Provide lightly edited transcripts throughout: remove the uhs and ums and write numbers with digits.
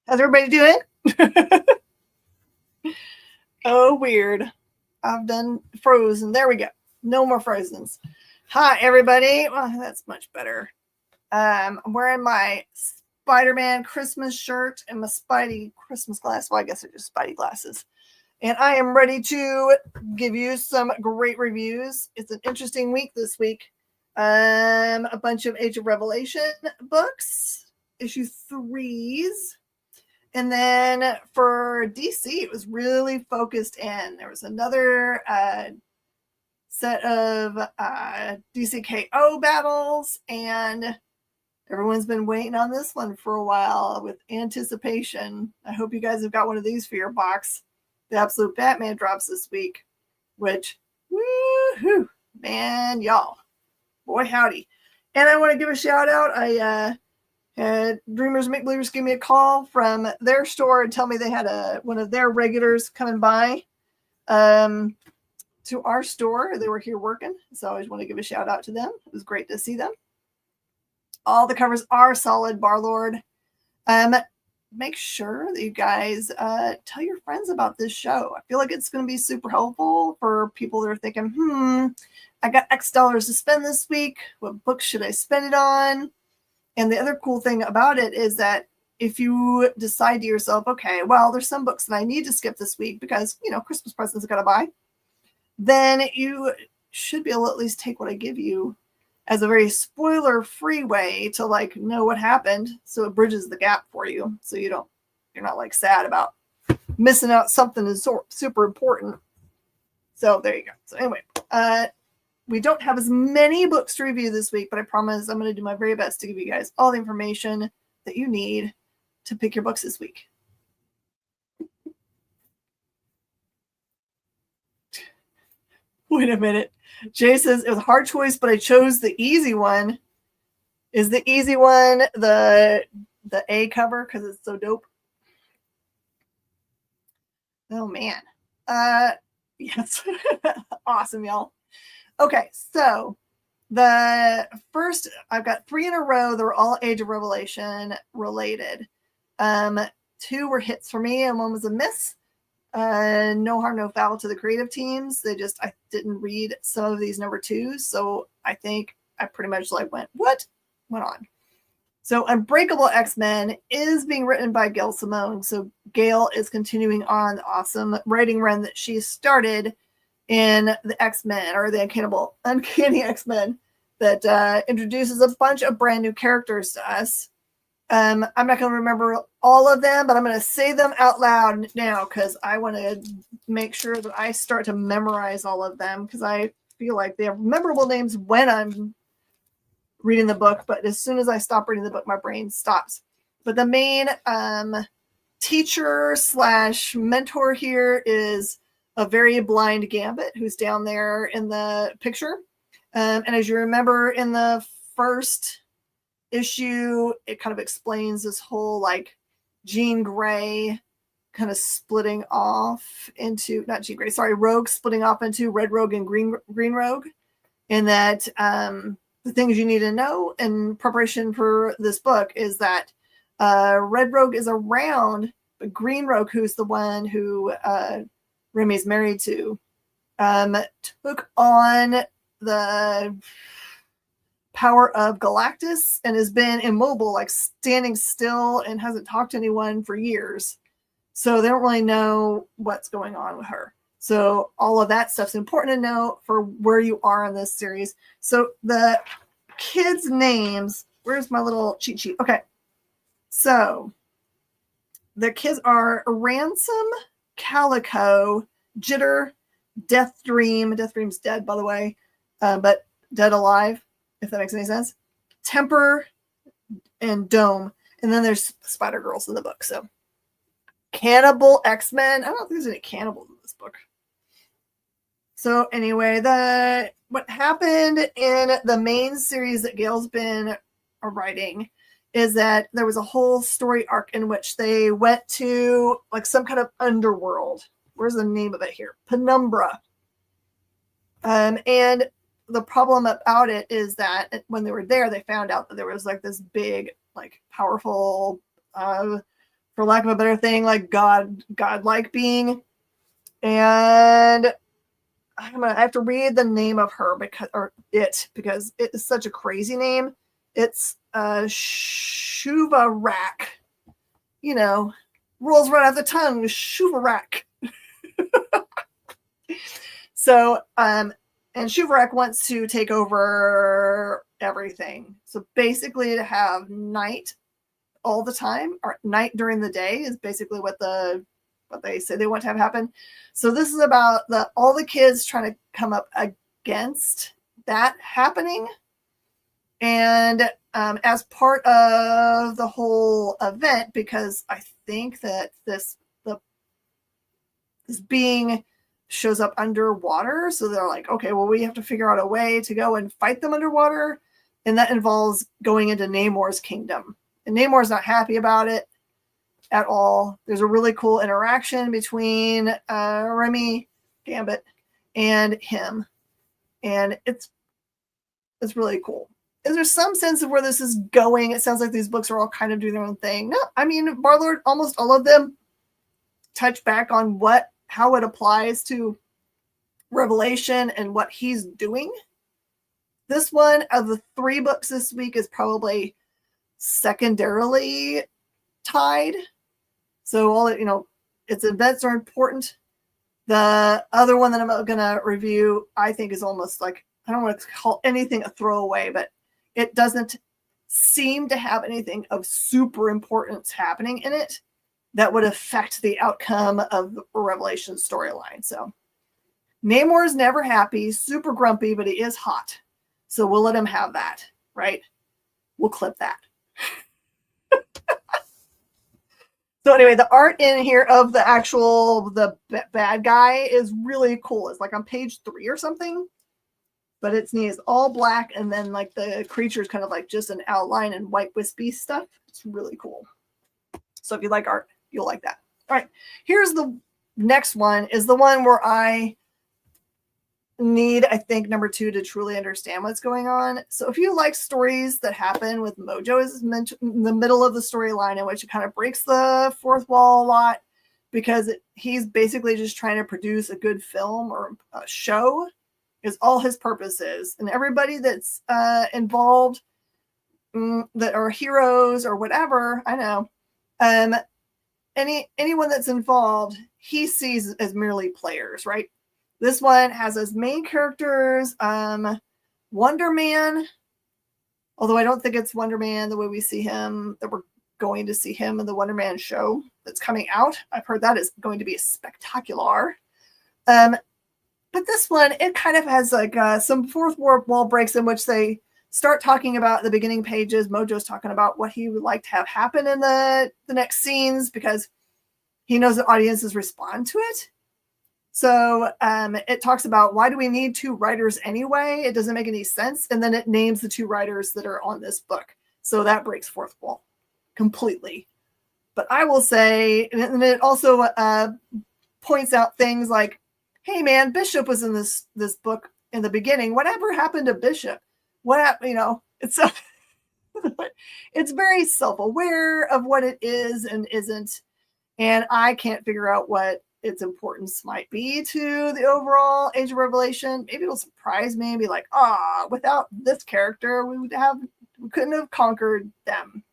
How's everybody doing? Oh, weird. I've done frozen. There we go. No more frozens. Hi, everybody. Well, that's much better. I'm wearing my Spider-Man Christmas shirt and my Spidey Christmas glasses. Well, I guess they're just Spidey glasses. And I am ready to give you some great reviews. It's an interesting week this week. A bunch of Age of Revelation books, issue 3s. And then for DC, it was really focused in. There was another set of DCKO battles, and everyone's been waiting on this one for a while with anticipation. I hope you guys have got one of these for your box. The Absolute Batman drops this week, which, woohoo, man, y'all. Boy, howdy. And I want to give a shout out. I Dreamers Make Believers gave me a call from their store and tell me they had one of their regulars coming by to our store. They were here working, so I always want to give a shout out to them. It was great to see them. All the covers are solid, Barlord. Make sure that you guys tell your friends about this show. I feel like it's going to be super helpful for people that are thinking, I got X dollars to spend this week. What books should I spend it on? And the other cool thing about it is that if you decide to yourself, okay, well, there's some books that I need to skip this week because, Christmas presents I got to buy, then you should be able to at least take what I give you as a very spoiler-free way to know what happened, so it bridges the gap for you, so you're not sad about missing out something that's super important. So there you go. So anyway, we don't have as many books to review this week, but I promise I'm going to do my very best to give you guys all the information that you need to pick your books this week. Wait a minute. Jay says it was a hard choice, but I chose the easy one. Is the easy one the A cover because it's so dope? Oh, man. Yes. Awesome, y'all. Okay, so the first, I've got 3 in a row. They're all Age of Revelation related. 2 were hits for me, and 1 was a miss. No harm, no foul to the creative teams. I didn't read some of these number 2s, so I think I pretty much went on. So Unbreakable X-Men is being written by Gail Simone. So Gail is continuing on the awesome writing run that she started in the X-Men, or the Uncanny X-Men, that introduces a bunch of brand new characters to us. I'm not going to remember all of them, but I'm going to say them out loud now because I want to make sure that I start to memorize all of them because I feel like they have memorable names when I'm reading the book, but as soon as I stop reading the book, my brain stops. But the main teacher / mentor here is a very blind Gambit who's down there in the picture. And as you remember in the first issue, it kind of explains this whole Jean Grey kind of splitting off into, not Jean Grey, sorry, Rogue splitting off into Red Rogue and Green Rogue. And that the things you need to know in preparation for this book is that Red Rogue is around, but Green Rogue, who's the one who Remy's married to, took on the power of Galactus and has been immobile, standing still, and hasn't talked to anyone for years. So they don't really know what's going on with her. So all of that stuff's important to know for where you are in this series. So the kids' names, where's my little cheat sheet? Okay. So the kids are Ransom, Calico, Jitter, Death Dream. Death Dream's dead, by the way, but dead alive, if that makes any sense. Temper and Dome. And then there's Spider Girls in the book. So Cannibal X-Men. I don't think there's any cannibals in this book. So anyway, what happened in the main series that Gail's been writing is that there was a whole story arc in which they went to some kind of underworld. Where's the name of it here? Penumbra. And the problem about it is that when they were there, they found out that there was this big, powerful for lack of a better thing, like godlike being. And I have to read the name of her because it is such a crazy name. It's Shuvarak. Rolls right off the tongue, Shuvarak. So, and Shuvarak wants to take over everything. So basically to have night all the time, or night during the day, is basically what they say they want to have happen. So this is about all the kids trying to come up against that happening. And as part of the whole event, because I think that this being shows up underwater, so they're like, okay, well, we have to figure out a way to go and fight them underwater, and that involves going into Namor's kingdom. And Namor's not happy about it at all. There's a really cool interaction between Remy Gambit and him, and it's really cool. Is there some sense of where this is going? It sounds like these books are all kind of doing their own thing. No, I mean, Warlord, almost all of them touch back on how it applies to Revelation and what he's doing. This one of the 3 books this week is probably secondarily tied. So its events are important. The other one that I'm going to review, I think, is almost like, I don't want to call anything a throwaway, but it doesn't seem to have anything of super importance happening in it that would affect the outcome of the Revelation storyline. So Namor is never happy, super grumpy, but he is hot. So we'll let him have that, right? We'll clip that. So anyway, the art in here of the bad guy is really cool. It's like on page 3 or something, but it's neat. It's all black, and then like the creature's kind of like just an outline and white wispy stuff. It's really cool. So if you like art, you'll like that. All right, here's the next one, is the one where I need, I think, number 2 to truly understand what's going on. So if you like stories that happen with Mojo is mentioned in the middle of the storyline, in which it kind of breaks the fourth wall a lot, because he's basically just trying to produce a good film or a show, is all his purpose is. And everybody that's involved, that are heroes or whatever, I know, anyone that's involved, he sees as merely players, right? This one has as main characters Wonder Man, although I don't think it's Wonder Man the way we see him, that we're going to see him in the Wonder Man show that's coming out. I've heard that is going to be spectacular. But this one, it kind of has like some fourth wall breaks in which they start talking about the beginning pages. Mojo's talking about what he would like to have happen in the next scenes, because he knows that audiences respond to it. So it talks about, why do we need 2 writers anyway? It doesn't make any sense. And then it names the 2 writers that are on this book. So that breaks fourth wall completely. But I will say, and it also points out things like, hey man, Bishop was in this book in the beginning. Whatever happened to Bishop? What happened? It's it's very self-aware of what it is and isn't. And I can't figure out what its importance might be to the overall Age of Revelation. Maybe it'll surprise me and be like, without this character, we couldn't have conquered them.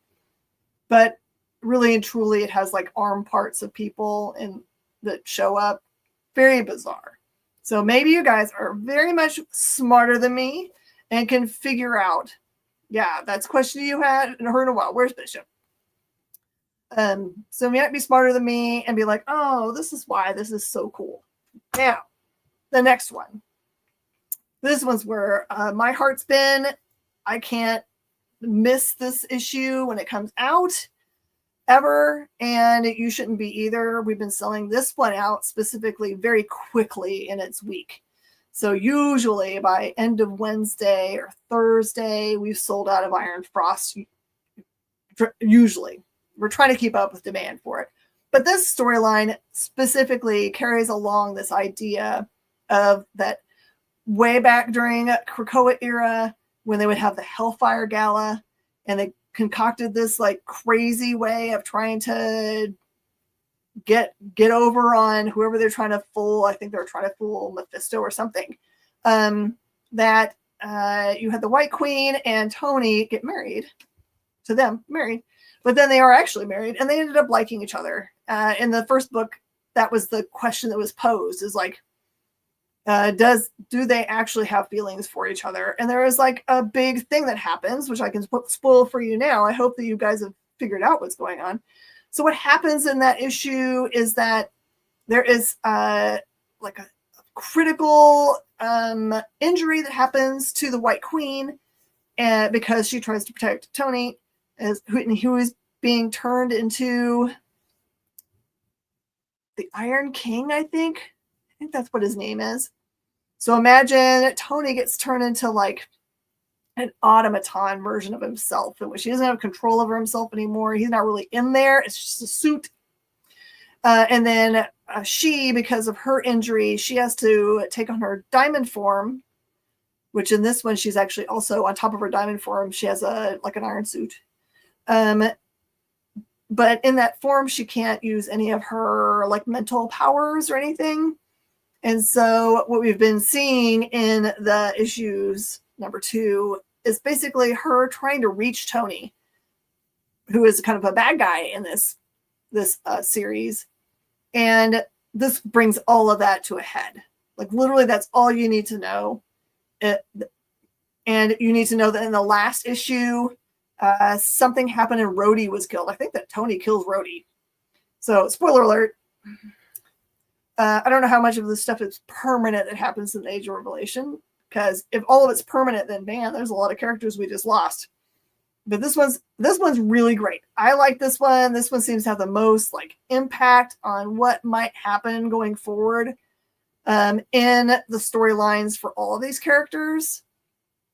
But really and truly, it has like arm parts of people that show up. Very bizarre. So maybe you guys are very much smarter than me and can figure out, that's a question you hadn't heard in a while. Where's Bishop? So you might be smarter than me and be like, oh, this is why this is so cool. Now, the next one. This one's where my heart's been. I can't miss this issue when it comes out ever, and you shouldn't be either. We've been selling this one out specifically very quickly in its week. So usually by end of Wednesday or Thursday, we've sold out of Iron Frost. Usually. We're trying to keep up with demand for it. But this storyline specifically carries along this idea of that way back during Krakoa era, when they would have the Hellfire Gala, and concocted this like crazy way of trying to get over on whoever they're trying to fool. I think they're trying to fool Mephisto or something. That you had the White Queen and Tony get married, but then they are actually married, and they ended up liking each other. In the first book, that was the question that was posed: is like, do they actually have feelings for each other? And there is like a big thing that happens, which I can spoil for you now. I hope that you guys have figured out what's going on. So what happens in that issue is that there is like a critical injury that happens to the White Queen, and because she tries to protect Tony, who is being turned into the Iron King, I think that's what his name is. So imagine Tony gets turned into like an automaton version of himself, in which he doesn't have control over himself anymore. He's not really in there. It's just a suit. And then she, because of her injury, she has to take on her diamond form, which in this one, she's actually also on top of her diamond form. She has an iron suit. But in that form, she can't use any of her like mental powers or anything. And so what we've been seeing in the issues number 2 is basically her trying to reach Tony, who is kind of a bad guy in this series. And this brings all of that to a head. Like literally, that's all you need to know. And you need to know that in the last issue, something happened and Rhodey was killed. I think that Tony kills Rhodey. So spoiler alert. I don't know how much of this stuff is permanent that happens in the Age of Revelation, because if all of it's permanent, then man, there's a lot of characters we just lost. But this one's really great. I like this one. This one seems to have the most like impact on what might happen going forward in the storylines for all of these characters,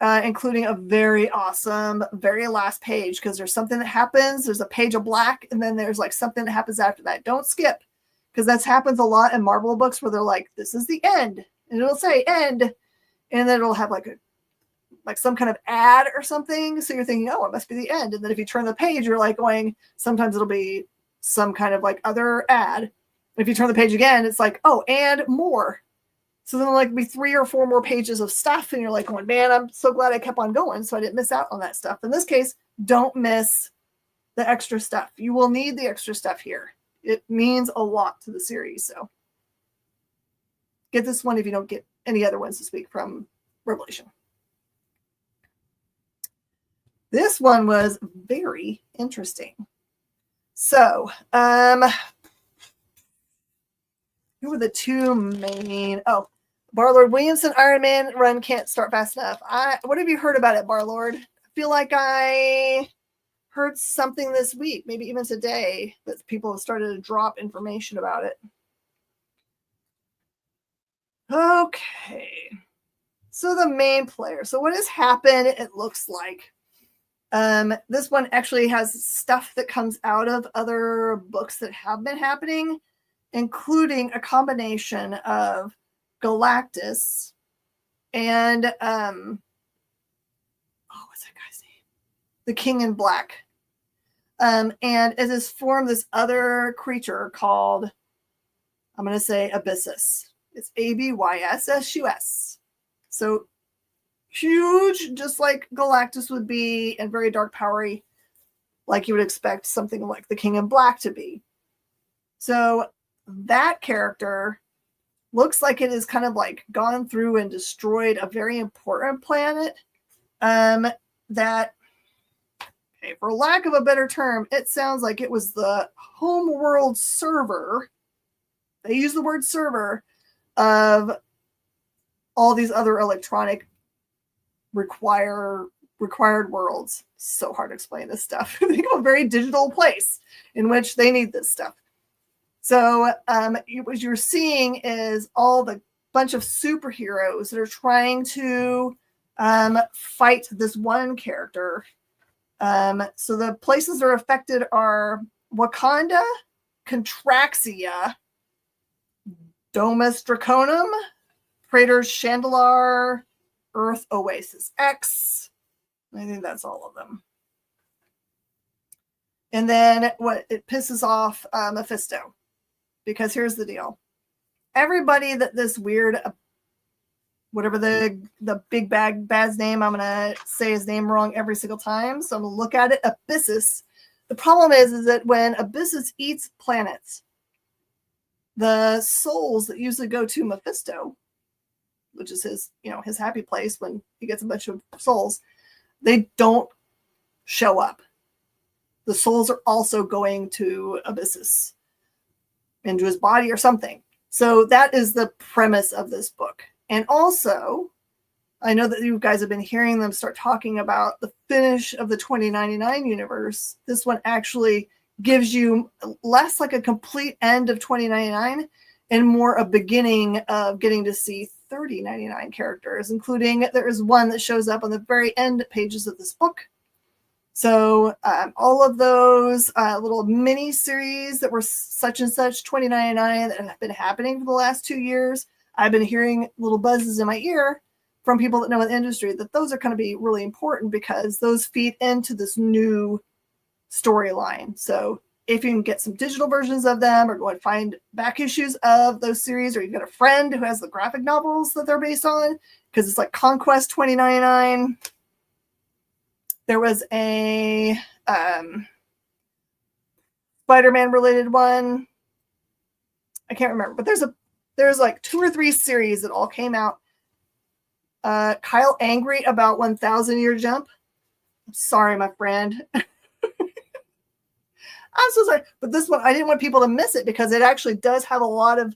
including a very awesome very last page, because there's something that happens. There's a page of black, and then there's like something that happens after that. Don't skip, because that happens a lot in Marvel books where they're like, this is the end, and it'll say end, and then it'll have like some kind of ad or something. So you're thinking, oh, it must be the end. And then if you turn the page, you're like going, sometimes it'll be some kind of like other ad. And if you turn the page again, it's like, oh, and more. So then there'll like be 3 or 4 more pages of stuff. And you're like going, man, I'm so glad I kept on going, so I didn't miss out on that stuff. In this case, don't miss the extra stuff. You will need the extra stuff here. It means a lot to the series. So get this one if you don't get any other ones this week from Revelation. This one was very interesting. So, who were the 2 main? Oh, Barlord Williamson Iron Man run can't start fast enough. What have you heard about it, Barlord? I feel like I heard something this week, maybe even today, that people have started to drop information about it. Okay. So the main player. So what has happened, it looks like. This one actually has stuff that comes out of other books that have been happening, including a combination of Galactus and what's that guy's name? The King in Black. And it has formed this other creature called, I'm going to say Abyssus. It's Abyssus. So huge, just like Galactus would be, and very dark powery, like you would expect something like the King in Black to be. So that character looks like it has kind of like gone through and destroyed a very important planet that, okay, for lack of a better term, it sounds like it was the homeworld server. They use the word server of all these other electronic required worlds. So hard to explain this stuff. Think of a very digital place in which they need this stuff. So what you're seeing is all the bunch of superheroes that are trying to fight this one character. So the places that are affected are Wakanda, Contraxia, Domus Draconum, Praetor's Chandelar, Earth Oasis X. I think that's all of them. And then what it pisses off Mephisto, because here's the deal. Everybody that this weird, whatever the big bad's name, I'm going to say his name wrong every single time. So I'm going to look at it, Abyssus. The problem is that when Abyssus eats planets, the souls that usually go to Mephisto, which is his happy place when he gets a bunch of souls, they don't show up. The souls are also going to Abyssus, into his body or something. So that is the premise of this book. And also, I know that you guys have been hearing them start talking about the finish of the 2099 universe. This one actually gives you less like a complete end of 2099 and more a beginning of getting to see 3099 characters, including there is one that shows up on the very end pages of this book. So all of those little mini series that were such and such 2099 that have been happening for the last 2 years, I've been hearing little buzzes in my ear from people that know the industry that those are going to be really important because those feed into this new storyline. So if you can get some digital versions of them or go and find back issues of those series, or you've got a friend who has the graphic novels that they're based on, because it's like Conquest 2099. There was a Spider-Man related one. I can't remember, but there's like 2 or 3 series that all came out. Kyle angry about 1000 Year Jump. I'm sorry, my friend. I'm so sorry. But this one, I didn't want people to miss it because it actually does have a lot of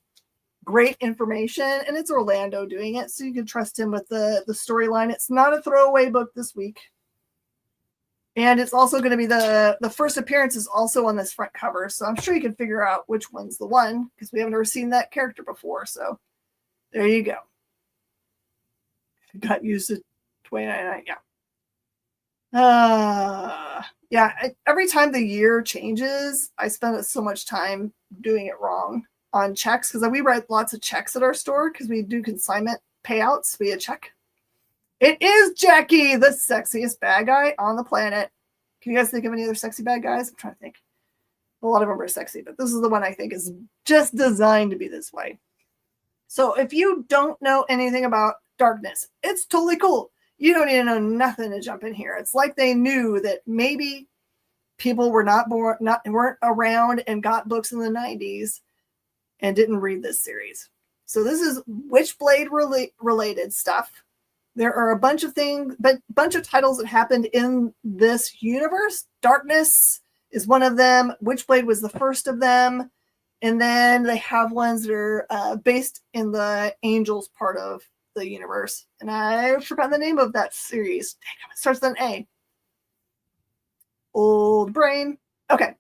great information, and it's Orlando doing it, so you can trust him with the storyline. It's not a throwaway book this week. And it's also going to be the first appearance is also on this front cover. So I'm sure you can figure out which one's the one because we haven't ever seen that character before. So there you go. Got used to 2099. Yeah. Every time the year changes, I spend so much time doing it wrong on checks because we write lots of checks at our store because we do consignment payouts via check. It is Jackie, the sexiest bad guy on the planet. Can you guys think of any other sexy bad guys? I'm trying to think. A lot of them are sexy, but this is the one I think is just designed to be this way. So if you don't know anything about Darkness, it's totally cool. You don't need to know nothing to jump in here. It's like they knew that maybe people weren't around and got books in the 90s and didn't read this series. So this is Witchblade related stuff. There are a bunch of things, but bunch of titles that happened in this universe. Darkness is one of them. Witchblade was the first of them. And then they have ones that are based in the Angels part of the universe. And I forgot the name of that series. Dang, it starts with an A. Old brain. Okay.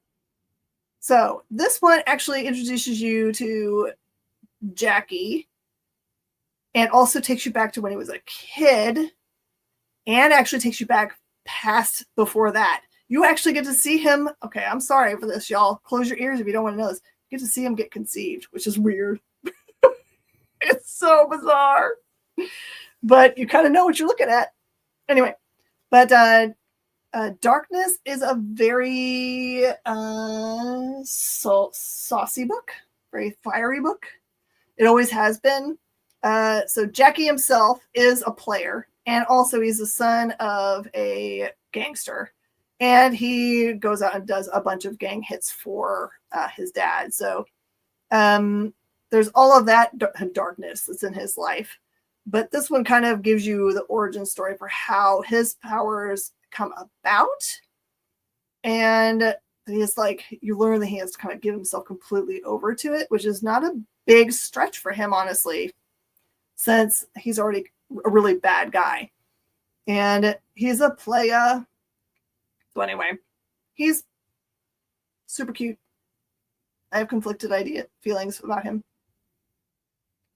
So this one actually introduces you to Jackie and also takes you back to when he was a kid and actually takes you back past before that. You actually get to see him. Okay, I'm sorry for this, y'all. Close your ears if you don't want to know this. You get to see him get conceived, which is weird. It's so bizarre. But you kind of know what you're looking at. Anyway, but Darkness is a very saucy book, very fiery book. It always has been. So Jackie himself is a player, and also he's the son of a gangster. And he goes out and does a bunch of gang hits for his dad. So there's all of that darkness that's in his life. But this one kind of gives you the origin story for how his powers come about. And he's like, you learn that he has to kind of give himself completely over to it, which is not a big stretch for him, honestly, since he's already a really bad guy. And he's a playa. So anyway, he's super cute. I have conflicted feelings about him.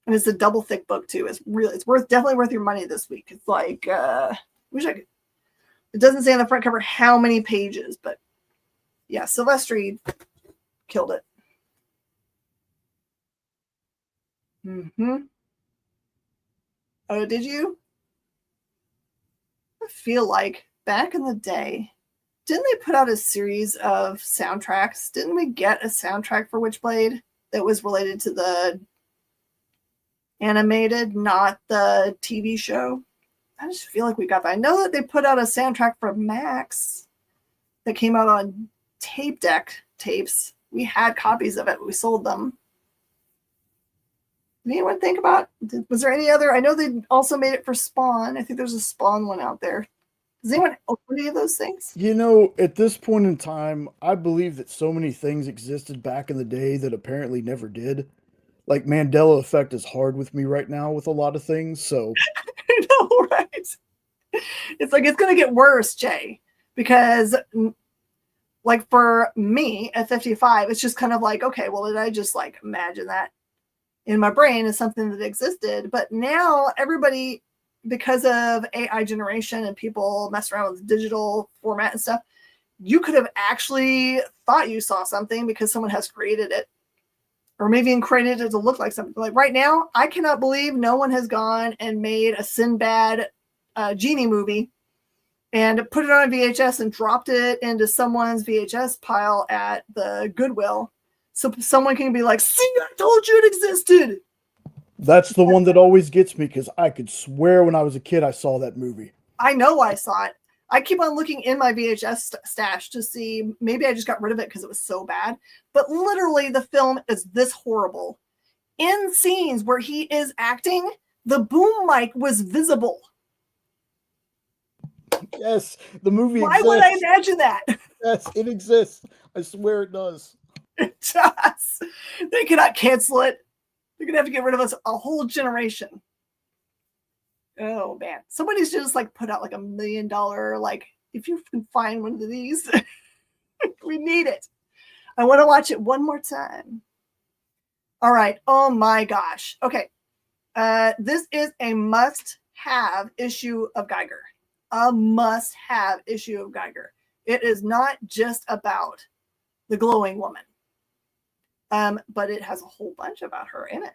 And it's a double thick book too. It's definitely worth your money this week. It's like, wish I could. It doesn't say on the front cover how many pages, but yeah, Silvestri killed it. Oh, did you? I feel like back in the day, didn't they put out a series of soundtracks? Didn't we get a soundtrack for Witchblade that was related to the animated, not the TV show? I just feel like we got that. I know that they put out a soundtrack for Max that came out on tape deck tapes. We had copies of it, but we sold them. Did anyone think about, was there any other? I know they also made it for Spawn. I think there's a Spawn one out there. Does anyone own any of those things? You know, at this point in time, I believe that so many things existed back in the day that apparently never did. Like Mandela effect is hard with me right now with a lot of things. So I know, right? It's like, it's going to get worse, Jay, because like for me at 55, it's just kind of like, okay, well, did I just like imagine that in my brain as something that existed? But now everybody, because of AI generation and people mess around with digital format and stuff, you could have actually thought you saw something because someone has created it, or maybe even created it to look like something. Like right now, I cannot believe no one has gone and made a Sinbad genie movie and put it on a VHS and dropped it into someone's VHS pile at the Goodwill, so someone can be like, see, I told you it existed. that's the one that always gets me because I could swear when I was a kid I saw that movie. I know I saw it. I keep on looking in my VHS stash to see, maybe I just got rid of it because it was so bad. But literally the film is this horrible. In scenes where he is acting, the boom mic was visible. Yes, the movie Why exists. would I imagine that? Yes, it exists. I swear it does. It does. They cannot cancel it. They're going to have to get rid of us a whole generation. Oh, man. Somebody's just like put out like $1 million, like, if you can find one of these, we need it. I want to watch it one more time. All right. Oh my gosh. Okay. This is a must-have issue of Geiger. A must-have issue of Geiger. It is not just about the glowing woman, but it has a whole bunch about her in it.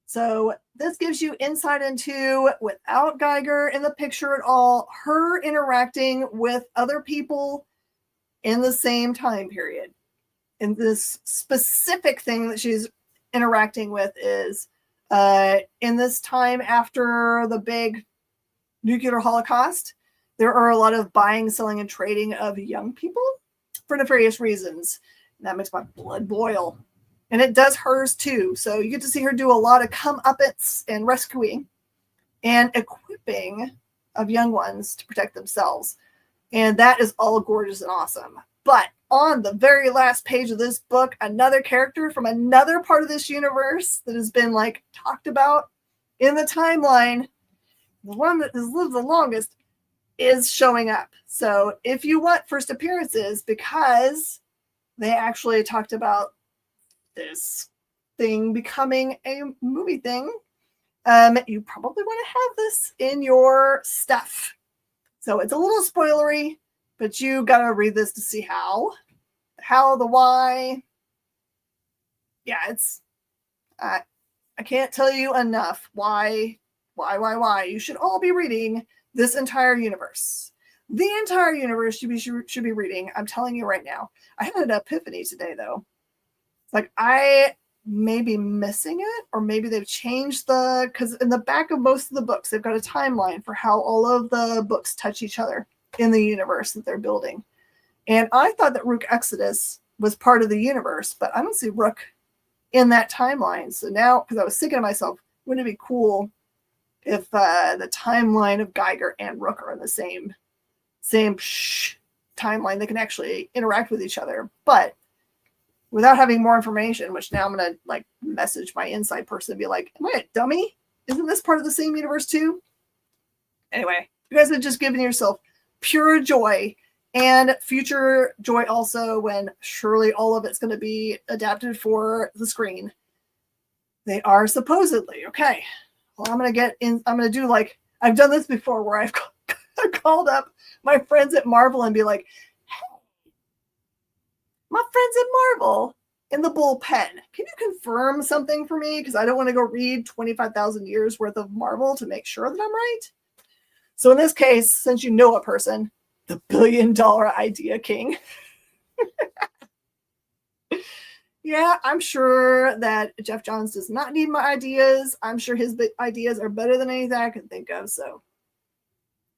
So this gives you insight into, without Geiger in the picture at all, her interacting with other people in the same time period. And this specific thing that she's interacting with is in this time after the big nuclear holocaust, there are a lot of buying, selling, and trading of young people for nefarious reasons. And that makes my blood boil. And it does hers too. So you get to see her do a lot of come-uppance and rescuing and equipping of young ones to protect themselves. And that is all gorgeous and awesome. But on the very last page of this book, another character from another part of this universe that has been like talked about in the timeline, the one that has lived the longest, is showing up. So if you want first appearances, because they actually talked about this thing becoming a movie thing, you probably want to have this in your stuff. So it's a little spoilery, but you got to read this to see how, the why. Yeah, it's, I can't tell you enough why you should all be reading this entire universe. The entire universe should be reading. I'm telling you right now. I had an epiphany today, though. Like, I may be missing it, or maybe they've changed because in the back of most of the books, they've got a timeline for how all of the books touch each other in the universe that they're building. And I thought that Rook Exodus was part of the universe, but I don't see Rook in that timeline. So now, because I was thinking to myself, wouldn't it be cool if the timeline of Geiger and Rook are in the same timeline? They can actually interact with each other. But without having more information, which now I'm going to like message my inside person and be like, am I a dummy? Isn't this part of the same universe too? Anyway, you guys have just given yourself pure joy and future joy also, when surely all of it's going to be adapted for the screen. They are supposedly, okay. Well, I'm going to do like, I've done this before where I've called up my friends at Marvel and be like, hey, my friends at Marvel in the bullpen, can you confirm something for me? Because I don't want to go read 25,000 years worth of Marvel to make sure that I'm right. So in this case, since you know a person, The $1 billion idea king. Yeah, I'm sure that Jeff Johns does not need my ideas. I'm sure his ideas are better than anything I can think of. So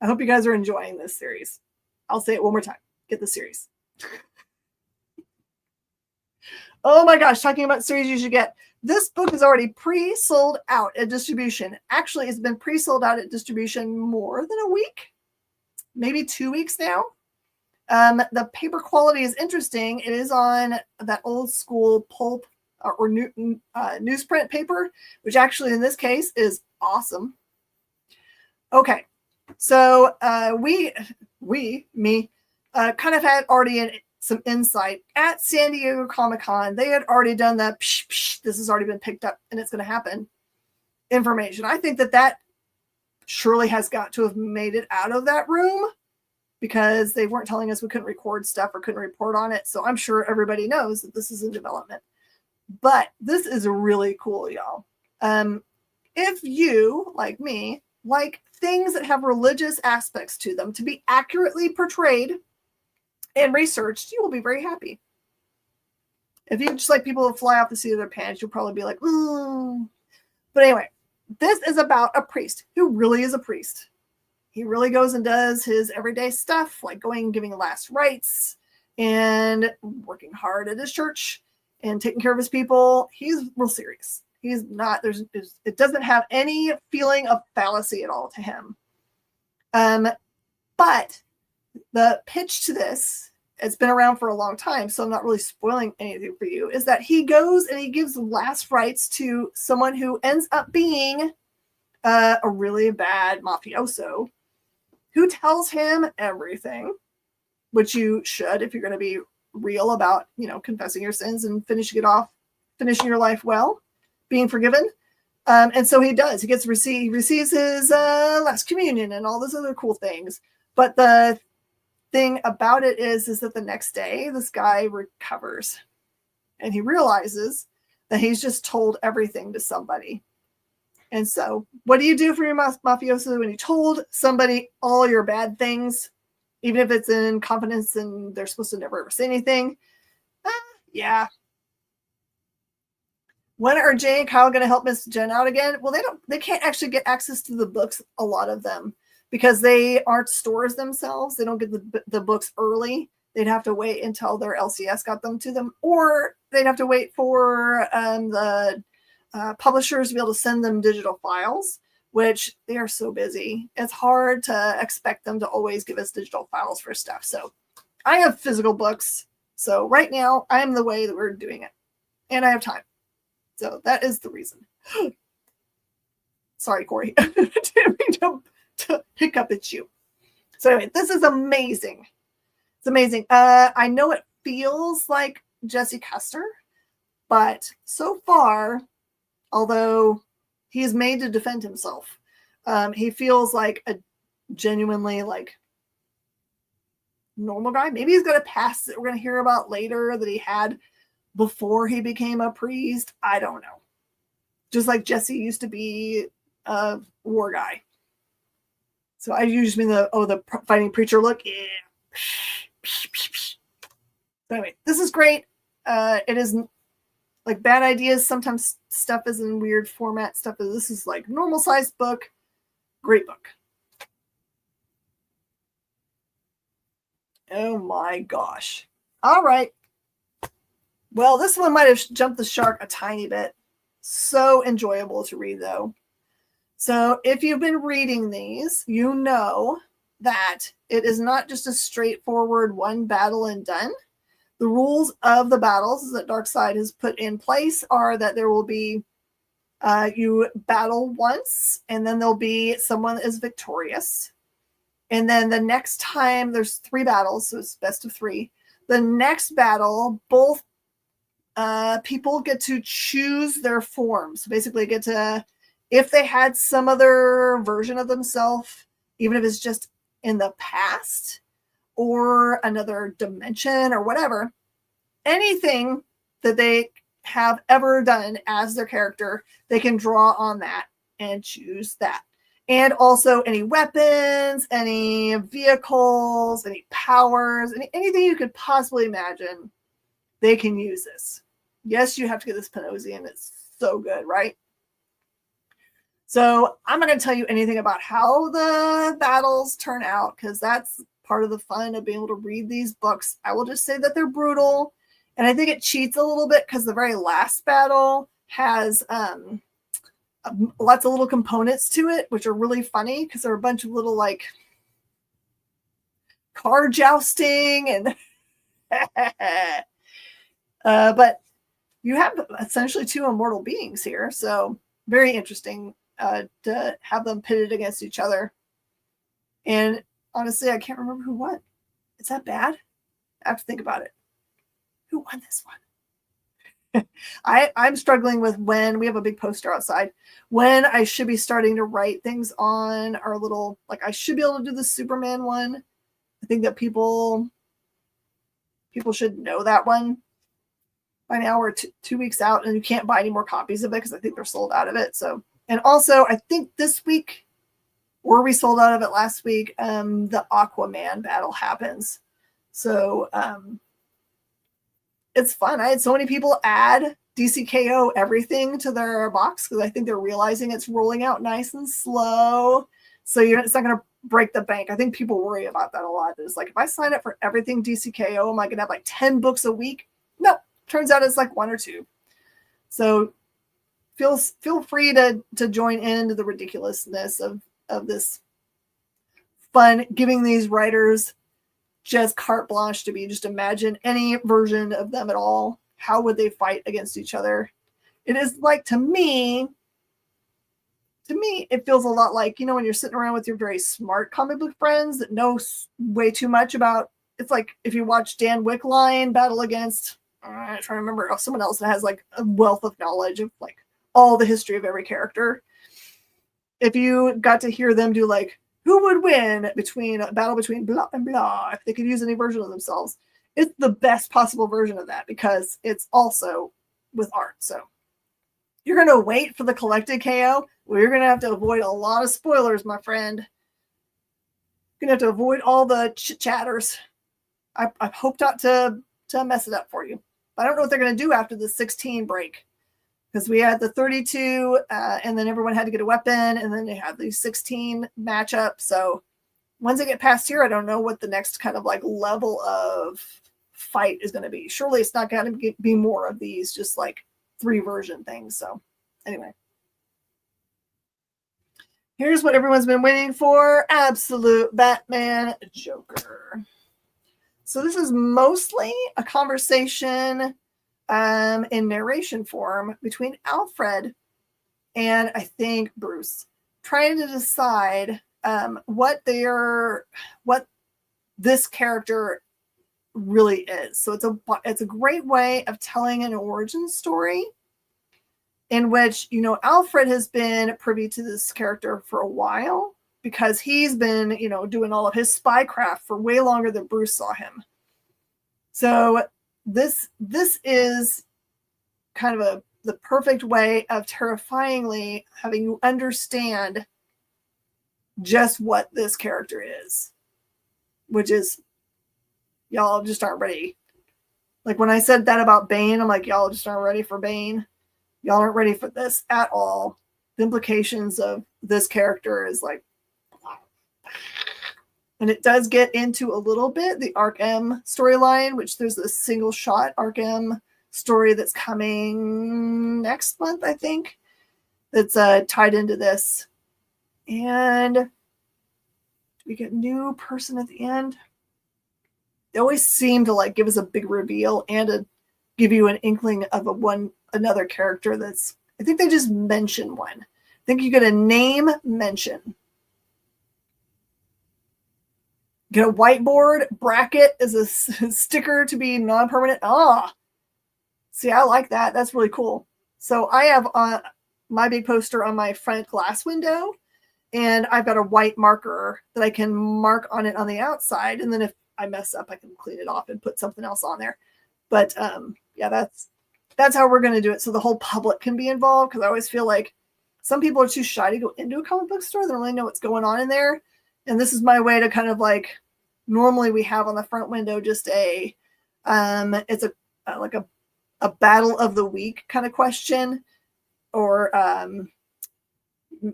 I hope you guys are enjoying this series. I'll say it one more time. Get the series. Oh my gosh, talking about series you should get. This book is already pre-sold out at distribution. Actually, it's been pre-sold out at distribution more than a week, maybe 2 weeks now. The paper quality is interesting. It is on that old school pulp or newsprint paper, which actually in this case is awesome. Okay, so me, kind of had already some insight at San Diego Comic-Con. They had already done the psh, psh, this has already been picked up and it's going to happen information. I think that surely has got to have made it out of that room, because they weren't telling us we couldn't record stuff or couldn't report on it. So I'm sure everybody knows that this is in development. But this is really cool, y'all. If you, like me, like things that have religious aspects to them to be accurately portrayed and researched, you will be very happy. If you just like people to fly off the seat of their pants, you'll probably be like, ooh. But anyway, this is about a priest who really is a priest. He really goes and does his everyday stuff, like going and giving last rites and working hard at his church and taking care of his people. He's real serious. He's not, it doesn't have any feeling of fallacy at all to him. But the pitch to this, it's been around for a long time, so I'm not really spoiling anything for you, is that he goes and he gives last rites to someone who ends up being a really bad mafioso, who tells him everything, which you should if you're going to be real about, confessing your sins and finishing your life well, being forgiven. And so he does. He receives his last communion and all those other cool things. But the thing about it is that the next day, this guy recovers. And he realizes that he's just told everything to somebody. And so what do you do for your mafioso when you told somebody all your bad things, even if it's in confidence and they're supposed to never ever say anything? Yeah. When are Jay and Kyle going to help Miss Jen out again? Well, they can't actually get access to the books, a lot of them, because they aren't stores themselves. They don't get the books early. They'd have to wait until their LCS got them to them, or they'd have to wait for the publishers to be able to send them digital files, which they are so busy. It's hard to expect them to always give us digital files for stuff. So I have physical books. So right now I am the way that we're doing it, and I have time. So that is the reason. Sorry, Corey. Didn't mean to hiccup at you. So anyway, this is amazing. It's amazing. I know it feels like Jesse Custer, but so far, although he is made to defend himself, he feels like a genuinely normal guy. Maybe he's got a past that we're going to hear about later that he had before he became a priest. I don't know. Just like Jesse used to be a war guy. So I usually mean the fighting preacher look. Yeah. So anyway, this is great. It is like Bad Ideas. Sometimes stuff is in weird format. This is like normal sized book. Great book. Oh my gosh. All right. Well, this one might have jumped the shark a tiny bit. So enjoyable to read, though. So if you've been reading these, you know that it is not just a straightforward one battle and done. The rules of the battles that Darkseid has put in place are that there will be you battle once, and then there'll be someone that is victorious. And then the next time, there's 3 battles, so it's best of 3. The next battle, both people get to choose their forms. Basically, get to, if they had some other version of themselves, even if it's just in the past or another dimension or whatever, anything that they have ever done as their character, they can draw on that and choose that. And also any weapons, any vehicles, any powers, anything you could possibly imagine, they can use this. Yes, you have to get this Panosian. It's so good, right? So I'm not going to tell you anything about how the battles turn out, because that's part of the fun of being able to read these books. I will just say that they're brutal. And I think it cheats a little bit because the very last battle has lots of little components to it, which are really funny because there are a bunch of little like car jousting and but you have essentially two immortal beings here, so very interesting to have them pitted against each other. And honestly, I can't remember who won. Is that bad? I have to think about it. Who won this one? I'm struggling with when we have a big poster outside, when I should be starting to write things on our little, like I should be able to do the Superman one. I think that people should know that one by now. We're 2 weeks out and you can't buy any more copies of it because I think they're sold out of it. So, and also I think this week, or we sold out of it last week, the Aquaman battle happens. So, it's fun. I had so many people add DCKO everything to their box because I think they're realizing it's rolling out nice and slow. So it's not going to break the bank. I think people worry about that a lot. It's like, if I sign up for everything DCKO, am I going to have like 10 books a week? No, turns out it's like 1 or 2. So feel free to join into the ridiculousness of this fun, giving these writers just carte blanche to be, just imagine any version of them at all. How would they fight against each other? It is like, to me, it feels a lot like, when you're sitting around with your very smart comic book friends that know way too much about, it's like if you watch Dan Wickline battle against, I'm trying to remember, someone else that has like a wealth of knowledge of like all the history of every character. If you got to hear them do like, who would win between a battle between blah and blah, if they could use any version of themselves, it's the best possible version of that because it's also with art. So you're going to wait for the collected KO. Well, you're going to have to avoid a lot of spoilers, my friend. You're going to have to avoid all the chatters. I hope not to mess it up for you. I don't know what they're going to do after the 16 break. Because we had the 32 and then everyone had to get a weapon and then they had these 16 matchups. So once they get past here, I don't know what the next kind of like level of fight is going to be. Surely it's not going to be more of these just like 3 version things. So anyway, here's what everyone's been waiting for. Absolute Batman Joker. So this is mostly a conversation in narration form between Alfred and I think Bruce, trying to decide what this character really is. So it's a great way of telling an origin story in which, Alfred has been privy to this character for a while because he's been, doing all of his spycraft for way longer than Bruce saw him. So this is kind of the perfect way of terrifyingly having you understand just what this character is, which is, y'all just aren't ready. Like when I said that about Bane, I'm like, y'all just aren't ready for Bane. Y'all aren't ready for this at all. The implications of this character is like, and it does get into a little bit the Arkham storyline, which there's a single shot Arkham story that's coming next month, I think, that's tied into this. And we get a new person at the end. They always seem to like give us a big reveal and give you an inkling of another character that's, I think they just mention one. I think you get a name mention. Get a whiteboard bracket as a sticker to be non-permanent. See, I like that. That's really cool. So I have my big poster on my front glass window, and I've got a white marker that I can mark on it on the outside. And then if I mess up, I can clean it off and put something else on there. But yeah, that's how we're going to do it. So the whole public can be involved. Cause I always feel like some people are too shy to go into a comic book store. They don't really know what's going on in there. And this is my way to kind of like, normally we have on the front window just it's like a battle of the week kind of question, or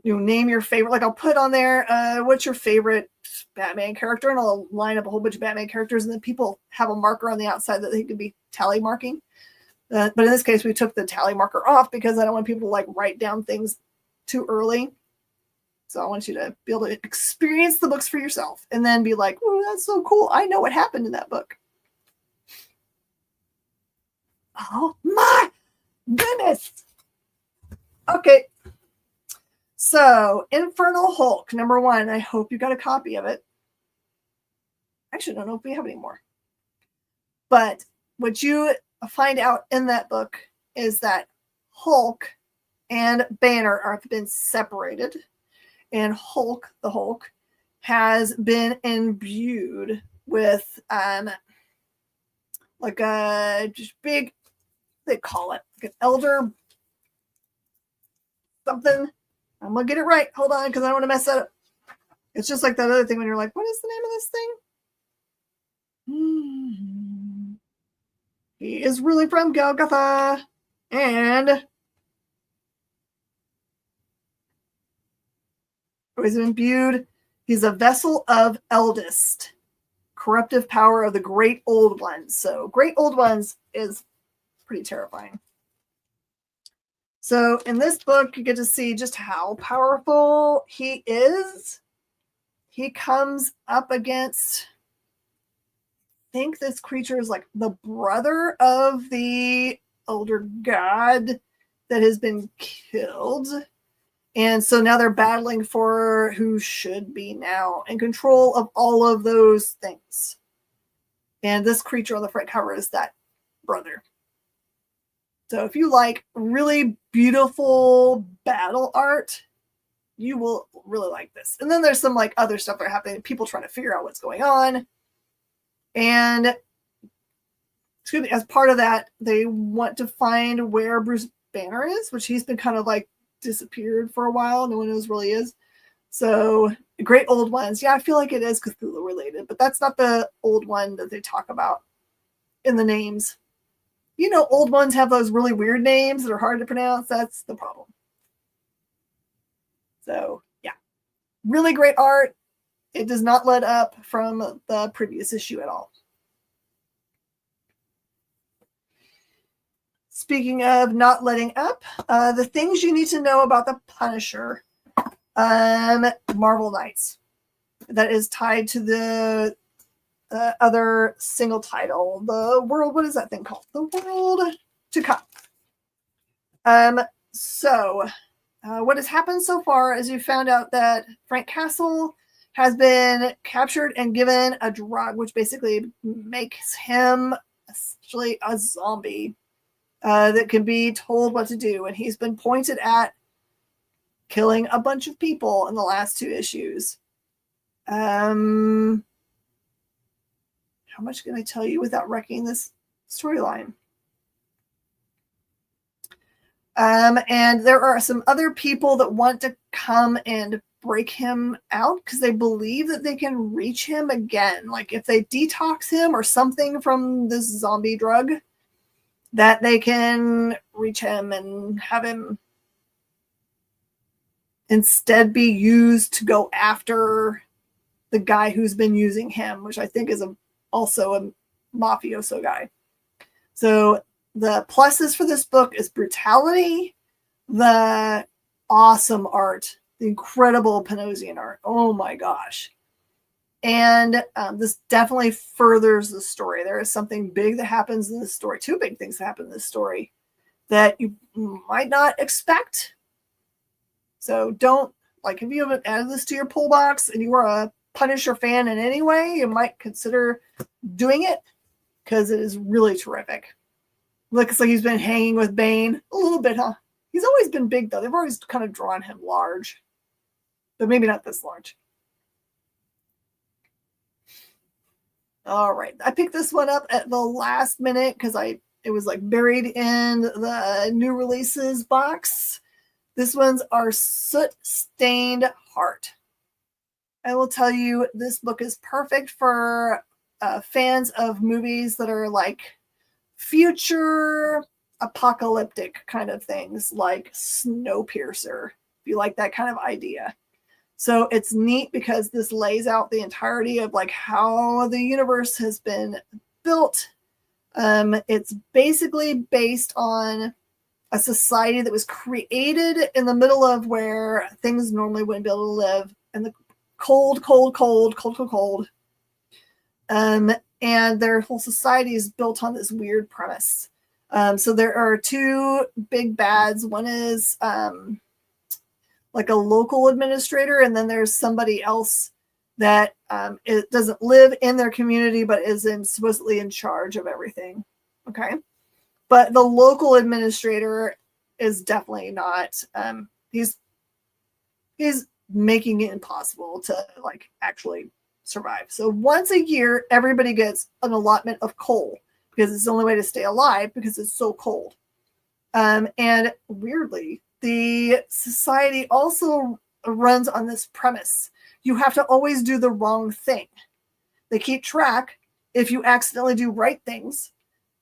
name your favorite. Like I'll put on there, what's your favorite Batman character, and I'll line up a whole bunch of Batman characters, and then people have a marker on the outside that they could be tally marking. But in this case, we took the tally marker off because I don't want people to like write down things too early. So I want you to be able to experience the books for yourself and then be like, oh, that's so cool. I know what happened in that book. Oh my goodness. Okay. So Infernal Hulk, #1. I hope you got a copy of it. Actually, I don't know if we have any more. But what you find out in that book is that Hulk and Banner have been separated, and Hulk, the Hulk, has been imbued with like a just big, they call it like an elder something. I'm gonna get it right. Hold on, because I don't want to mess that up. It's just like that other thing when you're like, what is the name of this thing? He is really from Golgotha, and he's imbued. He's a vessel of eldest, corruptive power of the Great Old Ones. So Great Old Ones is pretty terrifying. So in this book, you get to see just how powerful he is. He comes up against, I think this creature is like the brother of the older god that has been killed. And so now they're battling for who should be now in control of all of those things. And this creature on the front cover is that brother. So if you like really beautiful battle art, you will really like this. And then there's some like other stuff that are happening, people trying to figure out what's going on. And excuse me, as part of that, they want to find where Bruce Banner is, which he's been kind of like disappeared for a while. No one knows where he is. So Great Old Ones. Yeah, I feel like it is Cthulhu related, but that's not the old one that they talk about in the names. You know, old ones have those really weird names that are hard to pronounce. That's the problem. So yeah, really great art. It does not let up from the previous issue at all. Speaking of not letting up, the things you need to know about the Punisher, Marvel Knights, that is tied to the other single title, the world. What is that thing called? The World to Come. So what has happened so far is you found out that Frank Castle has been captured and given a drug, which basically makes him essentially a zombie that can be told what to do. And he's been pointed at killing a bunch of people in the last 2 issues. How much can I tell you without wrecking this storyline? And there are some other people that want to come and break him out because they believe that they can reach him again. Like if they detox him or something from this zombie drug, that they can reach him and have him instead be used to go after the guy who's been using him, which I think is also a mafioso guy. So the pluses for this book is brutality, the awesome art, the incredible Panosian art. Oh my gosh. And this definitely furthers the story. There is something big that happens in this story. 2 big things that happen in this story that you might not expect. So don't, like, if you haven't added this to your pull box and you are a Punisher fan in any way, you might consider doing it because it is really terrific. Looks like he's been hanging with Bane a little bit, huh? He's always been big, though. They've always kind of drawn him large, but maybe not this large. All right. I picked this one up at the last minute because it was like buried in the new releases box. This one's Our Soot-Stained Heart. I will tell you, this book is perfect for fans of movies that are like future apocalyptic kind of things, like Snowpiercer, if you like that kind of idea. So it's neat because this lays out the entirety of like how the universe has been built. It's basically based on a society that was created in the middle of where things normally wouldn't be able to live, in the cold. And their whole society is built on this weird premise. So there are two big bads. One is like a local administrator, and then there's somebody else that it doesn't live in their community, but is supposedly in charge of everything. Okay. But the local administrator is definitely not. He's making it impossible to like actually survive. So once a year, everybody gets an allotment of coal because it's the only way to stay alive because it's so cold. And weirdly, the society also runs on this premise. You have to always do the wrong thing. They keep track if you accidentally do right things,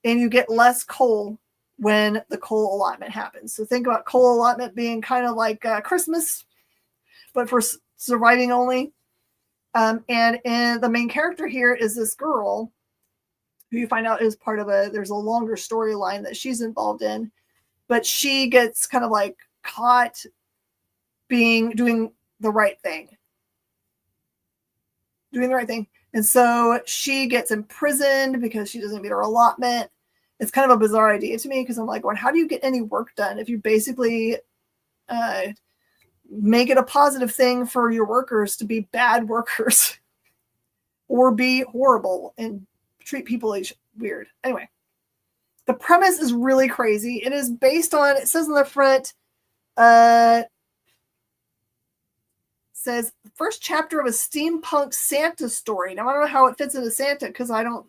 and you get less coal when the coal allotment happens. So think about coal allotment being kind of like Christmas, but for surviving only. And the main character here is this girl who you find out is part of there's a longer storyline that she's involved in, but she gets kind of like caught doing the right thing. And so she gets imprisoned because she doesn't meet her allotment. It's kind of a bizarre idea to me because I'm like, well, how do you get any work done if you basically make it a positive thing for your workers to be bad workers or be horrible and treat people weird? Anyway, the premise is really crazy. It is based on, it says on the front, says the first chapter of a steampunk Santa story. Now I don't know how it fits into Santa because I don't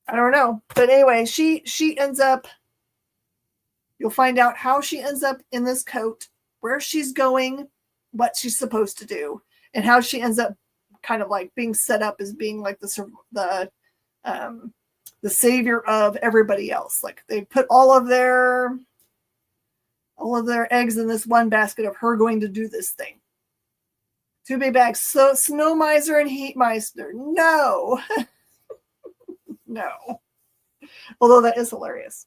know. But anyway, she ends up, you'll find out how she ends up in this coat, where she's going, what she's supposed to do, and how she ends up kind of like being set up as being like the savior of everybody else. Like they put all of their eggs in this one basket of her going to do this thing. Two big bags. So Snow Miser and Heat Meister. No. No. Although that is hilarious.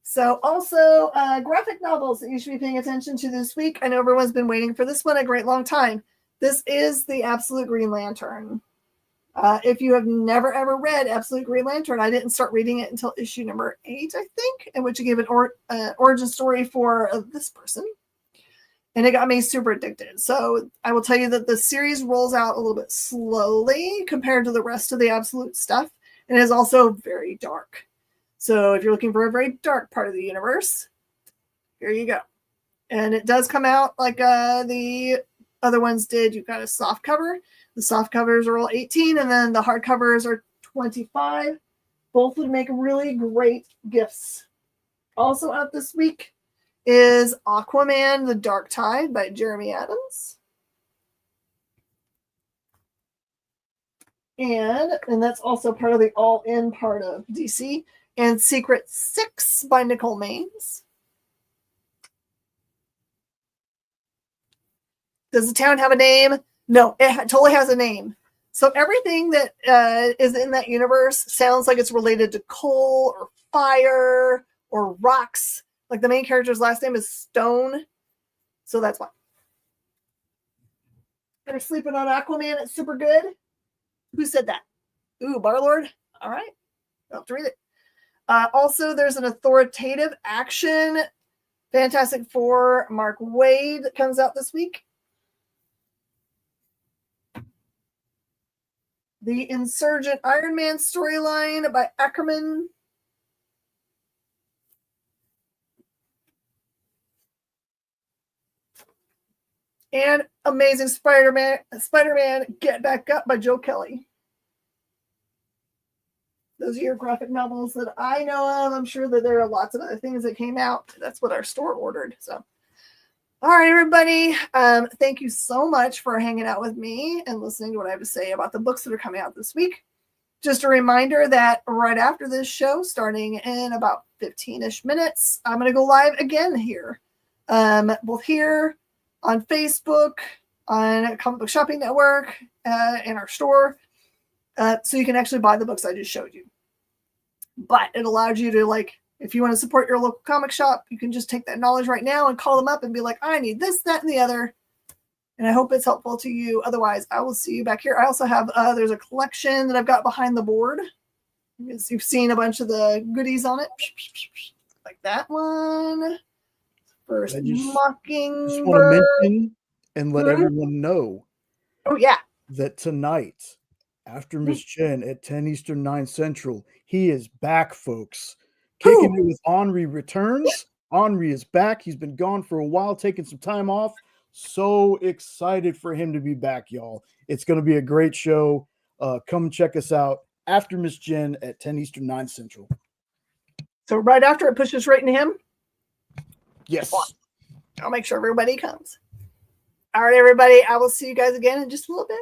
So also graphic novels that you should be paying attention to this week. I know everyone's been waiting for this one a great long time. This is The Absolute Green Lantern. If you have never ever read Absolute Green Lantern, I didn't start reading it until issue number 8, I think, in which it gave an origin story for this person. And it got me super addicted. So I will tell you that the series rolls out a little bit slowly compared to the rest of the Absolute stuff. And it is also very dark. So if you're looking for a very dark part of the universe, here you go. And it does come out like the other ones did. You've got a soft cover. The soft covers are all 18, and then the hard covers are 25. Both would make really great gifts. Also out this week is Aquaman, The Dark Tide by Jeremy Adams. And that's also part of the all-in part of DC. And Secret 6 by Nicole Maines. Does the town have a name? No, it totally has a name. So everything that is in that universe sounds like it's related to coal or fire or rocks. Like the main character's last name is Stone. So that's why. They're sleeping on Aquaman. It's super good. Who said that? Ooh, Barlord. All right. I'll have to read it. Also, there's an authoritative action Fantastic Four Mark Waid that comes out this week. The Insurgent Iron Man storyline by Ackerman. And Amazing Spider-Man Get Back Up by Joe Kelly. Those are your graphic novels that I know of. I'm sure that there are lots of other things that came out. That's what our store ordered. So, all right, everybody. Thank you so much for hanging out with me and listening to what I have to say about the books that are coming out this week. Just a reminder that right after this show, starting in about 15-ish minutes, I'm going to go live again here, both here on Facebook, on Comic Book Shopping Network, in our store, so you can actually buy the books I just showed you. But it allows you to, like, if you want to support your local comic shop, you can just take that knowledge right now and call them up and be like, I need this, that, and the other. And I hope it's helpful to you. Otherwise, I will see you back here. I also have, there's a collection that I've got behind the board. You've seen a bunch of the goodies on it. Like that one. First Mockingbird. Just want to mention and let everyone know. Oh, yeah. That tonight, after Miss Jen at 10 Eastern, 9 Central, he is back, folks. Kicking it with Henri returns. Henri is back. He's been gone for a while, taking some time off. So excited for him to be back, y'all. It's going to be a great show. Come check us out after Miss Jen at 10 Eastern, 9 Central. So right after it pushes right into him? Yes. I'll make sure everybody comes. All right, everybody. I will see you guys again in just a little bit.